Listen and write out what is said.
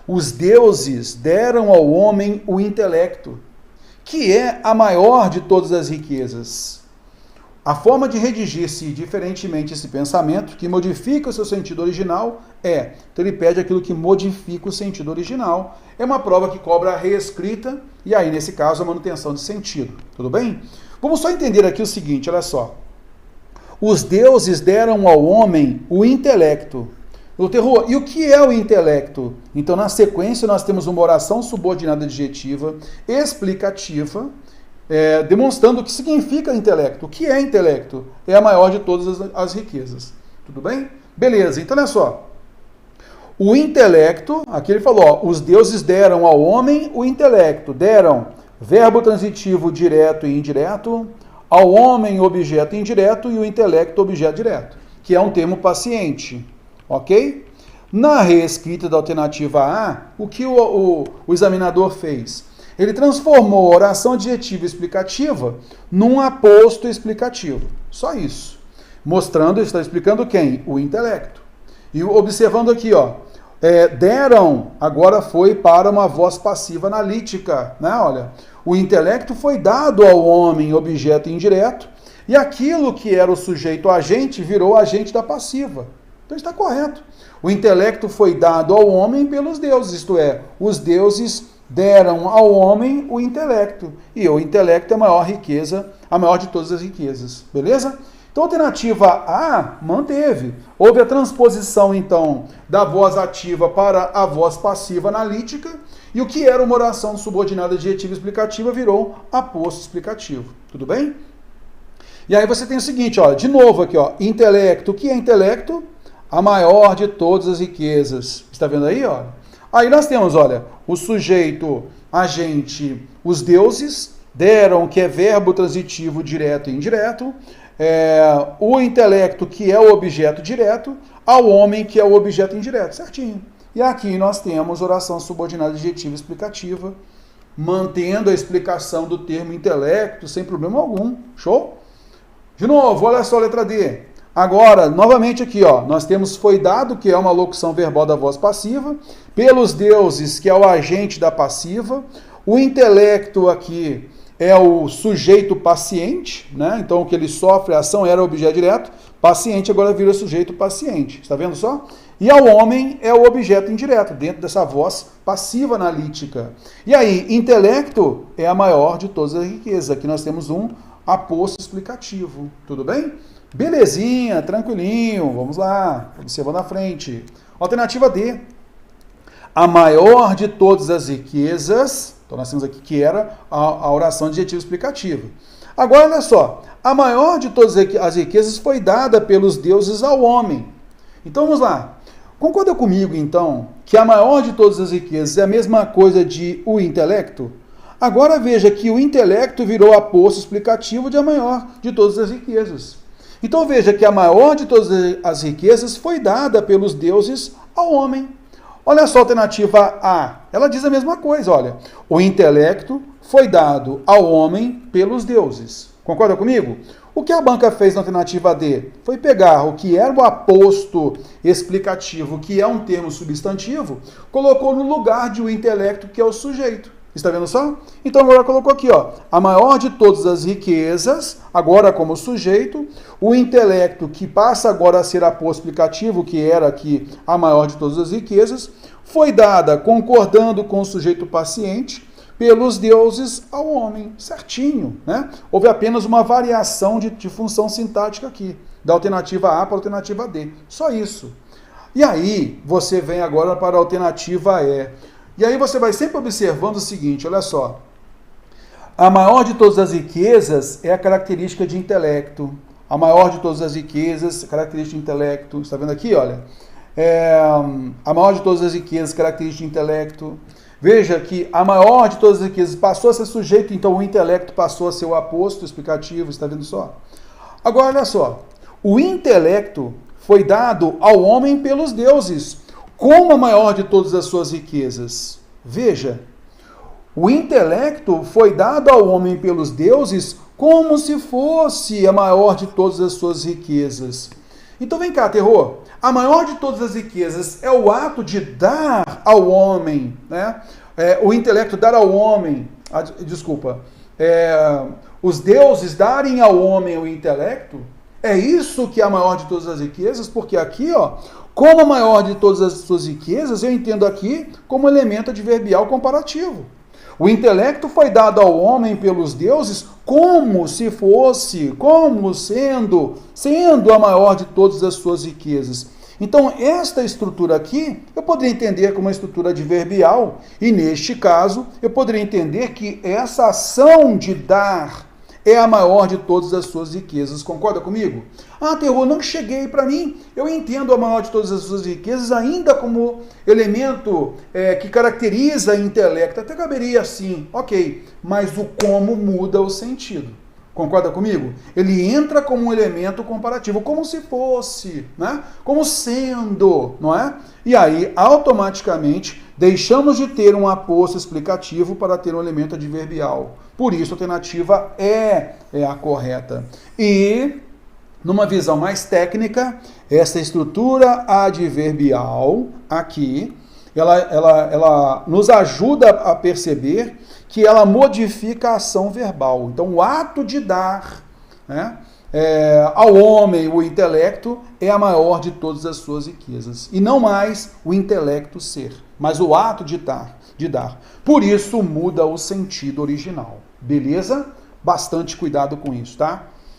os deuses deram ao homem o intelecto, que é a maior de todas as riquezas. A forma de redigir-se diferentemente esse pensamento, que modifica o seu sentido original, então ele pede aquilo que modifica o sentido original. É uma prova que cobra a reescrita, e aí, nesse caso, a manutenção de sentido. Tudo bem? Vamos só entender aqui o seguinte, olha só. Os deuses deram ao homem o intelecto. E o que é o intelecto? Então, na sequência, nós temos uma oração subordinada adjetiva, explicativa, demonstrando o que significa intelecto. O que é intelecto? É a maior de todas as riquezas. Tudo bem? Beleza, então olha só. O intelecto, aqui ele falou, os deuses deram ao homem o intelecto. Deram verbo transitivo direto e indireto, ao homem objeto indireto e o intelecto objeto direto, que é um termo paciente. Ok? Na reescrita da alternativa A, o que o examinador fez? Ele transformou a oração adjetiva explicativa num aposto explicativo. Só isso. Mostrando, está explicando quem? O intelecto. E observando aqui, deram, agora foi para uma voz passiva analítica. Né? Olha, o intelecto foi dado ao homem, objeto indireto, e aquilo que era o sujeito agente virou agente da passiva. Então está correto. O intelecto foi dado ao homem pelos deuses, isto é, os deuses deram ao homem o intelecto. E o intelecto é a maior riqueza, a maior de todas as riquezas. Beleza? Então a alternativa A manteve. Houve a transposição, então, da voz ativa para a voz passiva analítica, e o que era uma oração subordinada adjetiva explicativa virou aposto explicativo. Tudo bem? E aí você tem o seguinte, de novo aqui, intelecto. O que é intelecto? A maior de todas as riquezas. Está vendo aí? Aí nós temos, o sujeito, agente, os deuses, deram, que é verbo transitivo direto e indireto, o intelecto, que é o objeto direto, ao homem, que é o objeto indireto. Certinho. E aqui nós temos oração subordinada adjetiva explicativa, mantendo a explicação do termo intelecto sem problema algum. Show? De novo, olha só a letra D. Agora, novamente aqui, nós temos foi dado, que é uma locução verbal da voz passiva, pelos deuses, que é o agente da passiva, o intelecto aqui é o sujeito paciente, né? Então o que ele sofre, a ação era o objeto direto, paciente agora vira sujeito paciente, está vendo só? E ao homem é o objeto indireto, dentro dessa voz passiva analítica. E aí, intelecto é a maior de todas as riquezas, aqui nós temos um aposto explicativo, tudo bem? Belezinha, tranquilinho, vamos lá, observando à frente. Alternativa D. A maior de todas as riquezas, então nós temos aqui que era a oração adjetiva explicativa. Agora, olha só, a maior de todas as riquezas foi dada pelos deuses ao homem. Então vamos lá. Concorda comigo, então, que a maior de todas as riquezas é a mesma coisa de o intelecto? Agora veja que o intelecto virou aposto explicativo de a maior de todas as riquezas. Então veja que a maior de todas as riquezas foi dada pelos deuses ao homem. Olha só a alternativa A. Ela diz a mesma coisa, olha. O intelecto foi dado ao homem pelos deuses. Concorda comigo? O que a banca fez na alternativa D? Foi pegar o que era o aposto explicativo, que é um termo substantivo, colocou no lugar de o intelecto, que é o sujeito. Está vendo só? Então agora colocou aqui, a maior de todas as riquezas, agora como sujeito, o intelecto, que passa agora a ser aposto explicativo, que era aqui a maior de todas as riquezas, foi dada concordando com o sujeito paciente pelos deuses ao homem. Certinho, né? Houve apenas uma variação de função sintática aqui, da alternativa A para a alternativa D. Só isso. E aí, você vem agora para a alternativa E. E aí você vai sempre observando o seguinte, olha só. A maior de todas as riquezas é a característica de intelecto. A maior de todas as riquezas, característica de intelecto. Está vendo aqui, olha? A maior de todas as riquezas, característica de intelecto. Veja que a maior de todas as riquezas passou a ser sujeito, então o intelecto passou a ser o aposto explicativo, está vendo só? Agora, olha só. O intelecto foi dado ao homem pelos deuses, como a maior de todas as suas riquezas. Veja, o intelecto foi dado ao homem pelos deuses como se fosse a maior de todas as suas riquezas. Então vem cá, terror. A maior de todas as riquezas é o ato de dar ao homem, né? O intelecto dar ao homem, os deuses darem ao homem o intelecto. É isso que é a maior de todas as riquezas, porque aqui, ó, como a maior de todas as suas riquezas, eu entendo aqui como elemento adverbial comparativo. O intelecto foi dado ao homem pelos deuses como se fosse, como sendo a maior de todas as suas riquezas. Então, esta estrutura aqui, eu poderia entender como uma estrutura adverbial, e neste caso, eu poderia entender que essa ação de dar é a maior de todas as suas riquezas. Concorda comigo? Ah, terror, não cheguei para mim. Eu entendo a maior de todas as suas riquezas ainda como elemento que caracteriza intelecto. Até caberia assim, ok. Mas o como muda o sentido. Concorda comigo? Ele entra como um elemento comparativo, como se fosse, né? Como sendo, não é? E aí, automaticamente, deixamos de ter um aposto explicativo para ter um elemento adverbial. Por isso, a alternativa é a correta. E, numa visão mais técnica, essa estrutura adverbial aqui, ela nos ajuda a perceber que ela modifica a ação verbal. Então, o ato de dar, né, ao homem o intelecto é a maior de todas as suas riquezas. E não mais o intelecto ser, mas o ato de dar. Por isso, muda o sentido original. Beleza? Bastante cuidado com isso, tá?